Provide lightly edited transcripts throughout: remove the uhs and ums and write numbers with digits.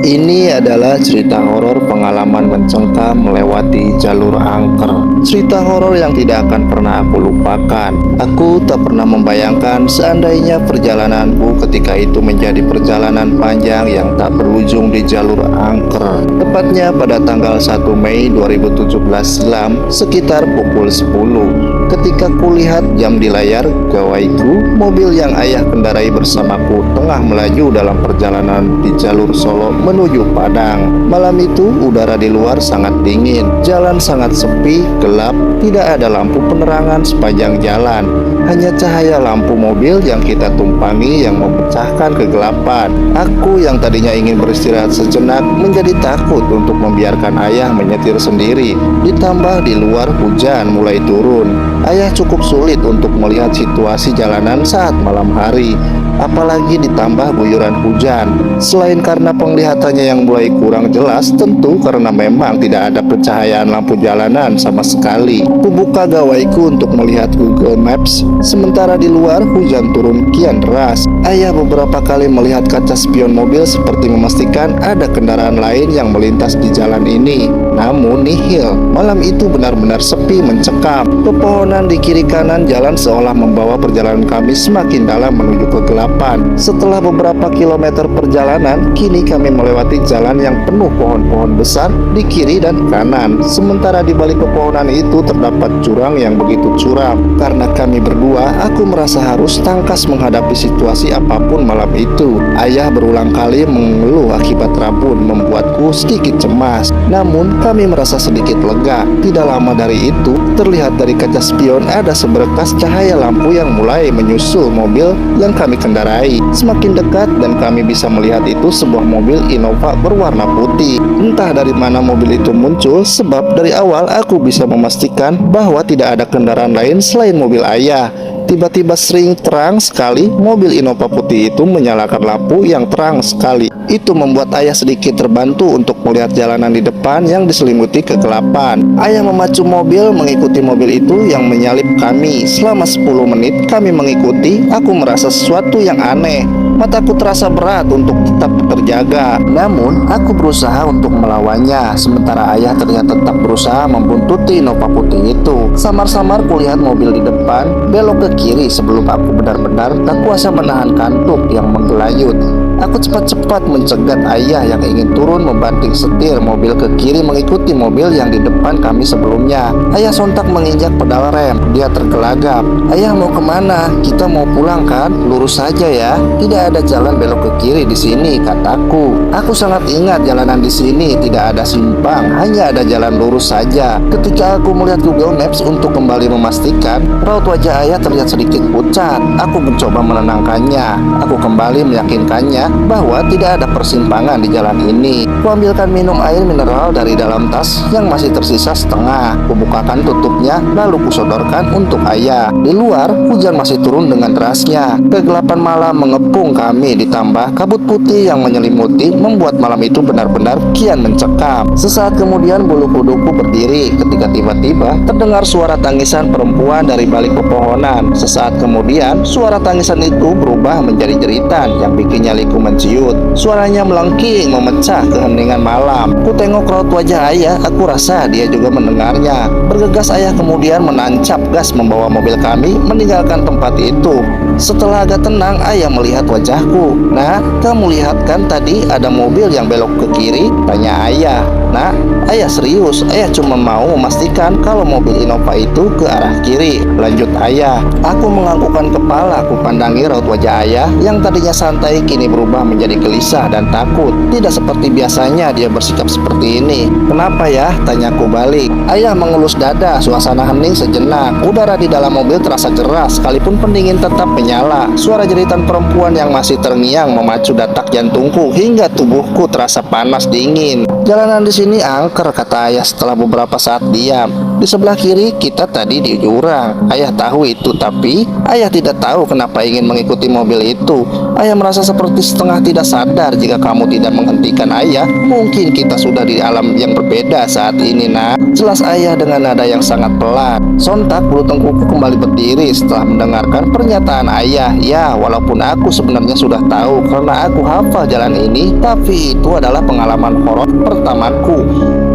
Ini adalah cerita horor pengalaman mencengkam melewati jalur angker. Cerita horor yang tidak akan pernah aku lupakan. Aku tak pernah membayangkan seandainya perjalananku ketika itu menjadi perjalanan panjang yang tak berujung di jalur angker. Tepatnya pada tanggal 1 Mei 2017 silam sekitar pukul 10. Ketika kulihat jam di layar gawaiku, mobil yang ayah kendarai bersamaku tengah melaju dalam perjalanan di jalur Solo menuju Padang. Malam itu udara di luar sangat dingin, jalan sangat sepi, gelap, tidak ada lampu penerangan sepanjang jalan. Hanya cahaya lampu mobil yang kita tumpangi yang memecahkan kegelapan. Aku yang tadinya ingin beristirahat sejenak menjadi takut untuk membiarkan ayah menyetir sendiri. Ditambah di luar hujan mulai turun. Ayah cukup sulit untuk melihat situasi jalanan saat malam hari, apalagi ditambah guyuran hujan. Selain karena penglihatannya yang mulai kurang jelas, tentu karena memang tidak ada pencahayaan lampu jalanan sama sekali. Kubuka gawaiku untuk melihat Google Maps, sementara di luar hujan turun kian deras. Ayah beberapa kali melihat kaca spion mobil seperti memastikan ada kendaraan lain yang melintas di jalan ini. Namun nihil. Malam itu benar-benar sepi mencekam. Pepohonan di kiri kanan jalan seolah membawa perjalanan kami semakin dalam menuju kegelapan. Setelah beberapa kilometer perjalanan, kini kami melewati jalan yang penuh pohon-pohon besar di kiri dan kanan. Sementara di balik pepohonan itu terdapat jurang yang begitu curam. Karena kami berdua, aku merasa harus tangkas menghadapi situasi apapun malam itu. Ayah berulang kali mengeluh akibat rabun membuatku sedikit cemas. Namun kami merasa sedikit lega. Tidak lama dari itu, terlihat dari kaca spion ada seberkas cahaya lampu yang mulai menyusul mobil yang kami kendarai. Semakin dekat dan kami bisa melihat itu sebuah mobil Innova berwarna putih. Entah dari mana mobil itu muncul, sebab dari awal aku bisa memastikan bahwa tidak ada kendaraan lain selain mobil ayah. Tiba-tiba sering terang sekali mobil Innova putih itu menyalakan lampu yang terang sekali. Itu membuat ayah sedikit terbantu untuk melihat jalanan di depan yang diselimuti kegelapan. Ayah memacu mobil mengikuti mobil itu yang menyalip kami. Selama 10 menit kami mengikuti, aku merasa sesuatu yang aneh. Mataku terasa berat untuk tetap terjaga. Namun aku berusaha untuk melawannya, sementara ayah terlihat tetap berusaha membuntuti Innova putih itu. Samar-samar kulihat mobil di depan belok ke kiri sebelum aku benar-benar tak kuasa menahan kantuk yang menggelayut. Aku cepat-cepat mencegat ayah yang ingin turun membanting setir mobil ke kiri mengikuti mobil yang di depan kami sebelumnya. Ayah sontak menginjak pedal rem. Dia tergelagap. "Ayah mau kemana? Kita mau pulang kan? Lurus saja ya. Tidak ada jalan belok ke kiri di sini," kataku. Aku sangat ingat jalanan di sini tidak ada simpang, hanya ada jalan lurus saja. Ketika aku melihat Google Maps untuk kembali memastikan, raut wajah ayah terlihat sedikit pucat. Aku mencoba menenangkannya. Aku kembali meyakinkannya bahwa tidak ada persimpangan di jalan ini. Kuambilkan minum air mineral dari dalam tas yang masih tersisa setengah. Kubukakan tutupnya lalu kusodorkan untuk ayah. Di luar hujan masih turun dengan derasnya. Kegelapan malam mengepung kami, ditambah kabut putih yang menyelimuti membuat malam itu benar-benar kian mencekam. Sesaat kemudian bulu kuduku berdiri ketika tiba-tiba terdengar suara tangisan perempuan dari balik pepohonan. Sesaat kemudian suara tangisan itu berubah menjadi jeritan yang bikin nyaliku menciut. Suaranya melengking memecah keheningan malam. Ku tengok raut wajah ayah, aku rasa dia juga mendengarnya. Bergegas ayah kemudian menancap gas membawa mobil kami meninggalkan tempat itu. Setelah agak tenang, ayah melihat wajahku. "Nah, kamu lihat kan tadi ada mobil yang belok ke kiri?" tanya ayah. "Nah, ayah serius. Ayah cuma mau memastikan kalau mobil Innova itu ke arah kiri," lanjut ayah. Aku menganggukkan kepala. Aku pandangi raut wajah ayah yang tadinya santai kini berubah menjadi gelisah dan takut. Tidak seperti biasanya dia bersikap seperti ini. "Kenapa ya?" tanyaku balik. Ayah mengelus dada. Suasana hening sejenak. Udara di dalam mobil terasa keras sekalipun pendingin tetap menyala. Suara jeritan perempuan yang masih terngiang memacu detak jantungku hingga tubuhku terasa panas dingin. "Jalanan di sini angker," kata ayah setelah beberapa saat diam. Di sebelah kiri kita tadi di jurang. Ayah tahu itu, tapi ayah tidak tahu kenapa ingin mengikuti mobil itu. Ayah merasa seperti setengah tidak sadar jika kamu tidak menghentikan ayah. Mungkin kita sudah di alam yang berbeda saat ini, nak. Jelas ayah dengan nada yang sangat pelan. Sontak bulu tengkukku kembali berdiri setelah mendengarkan pernyataan ayah. Ya, walaupun aku sebenarnya sudah tahu karena aku hafal jalan ini, tapi itu adalah pengalaman horor pertamaku.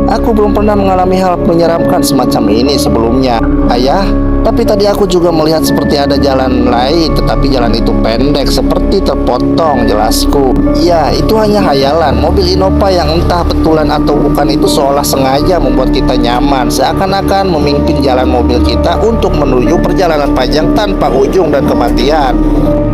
Aku belum pernah mengalami hal menyeramkan semacam ini sebelumnya, ayah. Tapi tadi aku juga melihat seperti ada jalan lain, tetapi jalan itu pendek, seperti terpotong, jelasku. Ya, itu hanya hayalan. Mobil Innova yang entah betulan atau bukan itu seolah sengaja membuat kita nyaman, seakan-akan memimpin jalan mobil kita untuk menuju perjalanan panjang tanpa ujung dan kematian.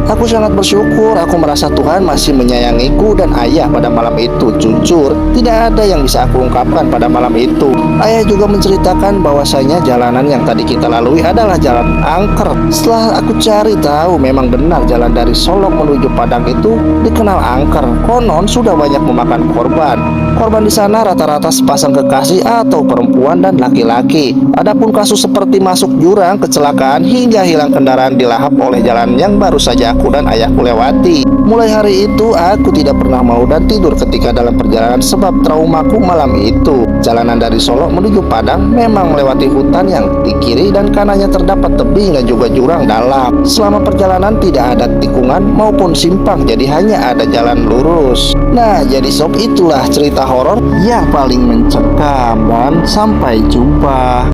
Aku sangat bersyukur, aku merasa Tuhan masih menyayangiku dan ayah pada malam itu. Jujur, tidak ada yang bisa aku ungkapkan pada malam itu. Ayah juga menceritakan bahwasanya jalanan yang tadi kita lalui adalah jalan angker. Setelah aku cari tahu, memang benar jalan dari Solok menuju Padang itu dikenal angker. Konon sudah banyak memakan korban. Korban di sana rata-rata sepasang kekasih atau perempuan dan laki-laki. Adapun kasus seperti masuk jurang, kecelakaan hingga hilang kendaraan dilahap oleh jalan yang baru saja aku dan ayahku lewati. Mulai hari itu aku tidak pernah mau dan tidur ketika dalam perjalanan sebab traumaku malam itu. Jalanan dari Solok menuju Padang memang melewati hutan yang di kiri dan kanannya terdapat tebing dan juga jurang dalam. Selama perjalanan tidak ada tikungan maupun simpang, jadi hanya ada jalan lurus. Nah, jadi sob, itulah cerita horor yang paling mencekam, dan sampai jumpa.